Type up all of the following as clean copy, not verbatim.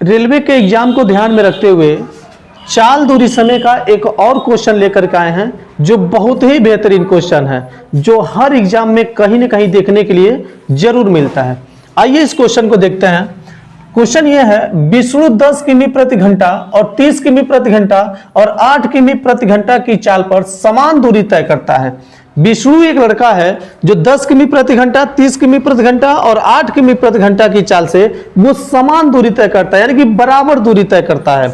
Railway के exam को ध्यान में रखते हुए चाल दूरी समय का एक और क्वेश्चन लेकर के आए हैं, जो बहुत ही बेहतरीन क्वेश्चन है, जो हर एग्जाम में कहीं ना कहीं देखने के लिए जरूर मिलता है। आइए इस क्वेश्चन को देखते हैं। क्वेश्चन यह है, विष्णु 10 किमी प्रति घंटा और 30 किमी प्रति घंटा और 8 किमी प्रति घंटा की चाल पर समान दूरी तय करता है। विष्णु एक लड़का है जो 10 किमी प्रति घंटा, 30 किमी प्रति घंटा और 8 किमी प्रति घंटा की चाल से वो समान दूरी तय करता है, यानी कि बराबर दूरी तय करता है,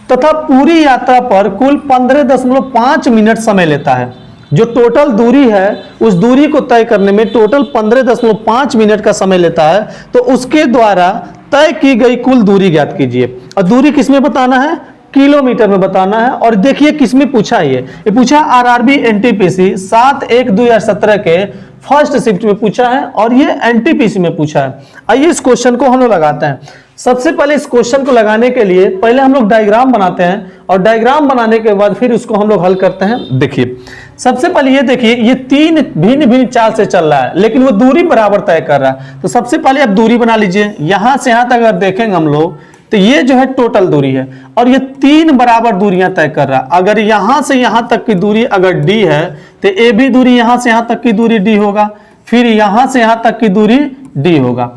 तथा पूरी यात्रा पर कुल 15.5 मिनट समय लेता है। जो टोटल दूरी है उस दूरी को तय करने में टोटल 15.5 मिनट का समय लेता है। तो उसके द्वारा तय की गई कुल दूरी ज्ञात कीजिए। और दूरी किसमें बताना है? किलोमीटर में बताना है। और देखिए किसमें पूछा ये पूछा आरआरबी एनटीपीसी 7/1/2017 के फर्स्ट शिफ्ट में पूछा है और ये एनटीपीसी में पूछा है। आइए इस क्वेश्चन को हम लोग लगाते हैं। सबसे पहले इस क्वेश्चन को लगाने के लिए पहले हम लोग डायग्राम बनाते हैं और डायग्राम बनाने के बाद फिर उसको हम लोग हल करते हैं। देखिए सबसे पहले ये देखिए, ये 3 भिन्न भिन्न चाल से चल रहा है लेकिन वो दूरी बराबर तय कर रहा है। तो सबसे पहले आप दूरी बना लीजिए। यहां से यहां तक अगर देखेंगे हम लोग तो ये जो है टोटल दूरी है और ये 3 बराबर दूरियां तय कर रहा है। अगर यहां से यहां तक की दूरी अगर d है तो ए भी दूरी यहां से यहां तक की दूरी d होगा, फिर यहां से यहां तक की दूरी d होगा।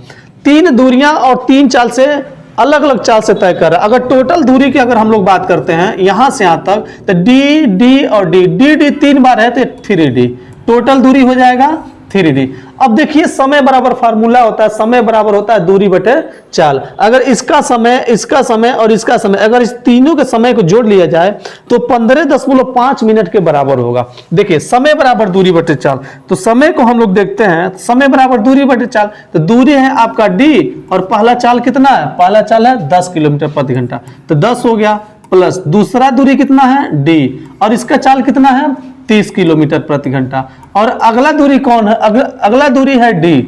3 दूरियां और 3 चाल से अलग अलग चाल से तय कर रहा है। अगर टोटल दूरी की अगर हम लोग बात करते हैं यहां से यहां तक तो d और d 3 बार है तो 3d, टोटल दूरी हो जाएगा 3d। अब देखिए समय बराबर फार्मूला होता है, समय बराबर होता है दूरी बटे चाल। अगर इसका समय और इसका समय अगर इस तीनों के समय को जोड़ लिया जाए तो 15.5 मिनट के बराबर होगा। देखिए समय बराबर दूरी बटे चाल, तो समय को हम लोग देखते हैं, समय बराबर दूरी बटे चाल। तो दूरी है आपका d और पहला चाल कितना है? पहला चाल है 10 किलोमीटर प्रति घंटा, तो 10 हो गया, प्लस दूसरा दूरी कितना है d और इसका चाल कितना है 30 किलोमीटर प्रति घंटा। और अगला दूरी कौन है? अगला दूरी है d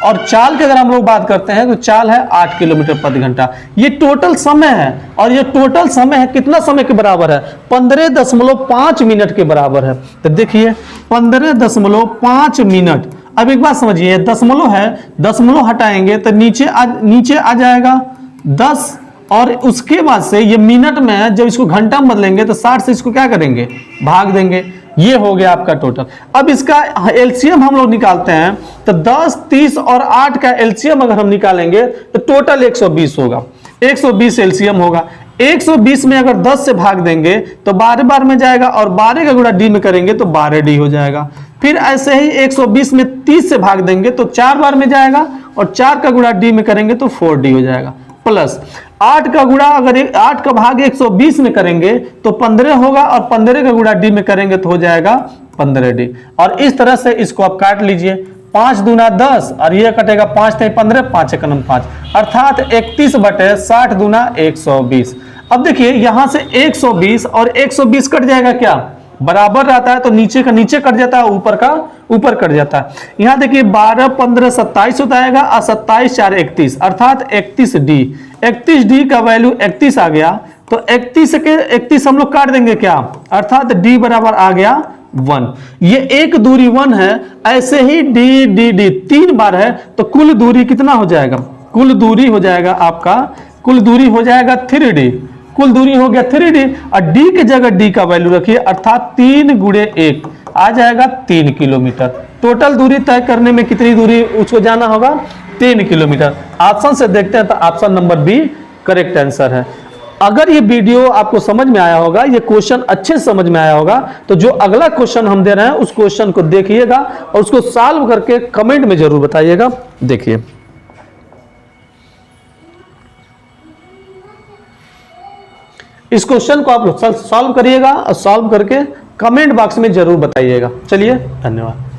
और चाल की अगर हम लोग बात करते हैं तो चाल है 8 किलोमीटर प्रति घंटा। ये टोटल समय है और ये टोटल समय है कितना समय के बराबर है? 15.5 मिनट के बराबर है। तो देखिए 15.5 मिनट। अब एक बात समझिए, दशमलव है, दशमलव हटाएंगे तो नीचे आ जाएगा 10 और उसके बाद से ये मिनट में है, जब इसको घंटा में बदलेंगे तो 60 से इसको क्या करेंगे? भाग देंगे। ये हो गया आपका टोटल। अब इसका एलसीएम हम लोग निकालते हैं तो 10, 30 और 8 का एलसीएम अगर हम निकालेंगे तो टोटल 120 होगा। 120 एलसीएम होगा। 120 में अगर 10 से भाग देंगे तो 12 बार में जाएगा और 12 का गुणा डी में करेंगे तो 12d हो जाएगा। फिर ऐसे ही 120 में 30 से भाग देंगे तो 4 बार में जाएगा और 4 का गुणा डी में करेंगे तो 4d हो जाएगा। प्लस 8 का गुणा अगर 8 का भाग 120 में करेंगे तो 15 होगा और 15 का गुणा d में करेंगे तो हो जाएगा 15d। और इस तरह से इसको आप काट लीजिए। 5 दूना 10 और ये कटेगा 5 × 15, 5 × 9 5, अर्थात 31/60 दूना 120। अब देखिए यहां से 120 और 120 कट जाएगा, क्या बराबर रहता है तो नीचे का नीचे कट जाता है, ऊपर का ऊपर कट जाता है। यहां देखिए 12, 15, 27 होता है और 27, 4, 31 अर्थात 31d। 31d का वैल्यू 31 आ गया तो 31 के 31 हम लोग काट देंगे, क्या अर्थात d बराबर आ गया 1। ये एक दूरी 1 है। ऐसे ही d 3 बार है तो कुल दूरी कितना हो जाएगा? कुल दूरी हो जाएगा आपका, कुल दूरी हो जाएगा 3d। कुल दूरी हो गया 3d और d की जगह d का वैल्यू रखिए अर्थात 3 × 1 आ जाएगा 3 किलोमीटर। टोटल दूरी तय करने में कितनी दूरी उसको जाना होगा? 3 किलोमीटर। ऑप्शन से देखते हैं तो option number B correct answer है। अगर ये वीडियो आपको समझ में आया होगा, ये क्वेश्चन अच्छे से समझ में आया होगा, तो जो अगला क्वेश्चन हम दे रहे हैं उस क्वेश्चन को देखिएगा और उसको सॉल्व करके कमेंट में जरूर बताइएगा। देखिए इस क्वेश्चन को आप लोग सॉल्व करिएगा और सॉल्व करके कमेंट बॉक्स में जरूर बताइएगा। चलिए धन्यवाद।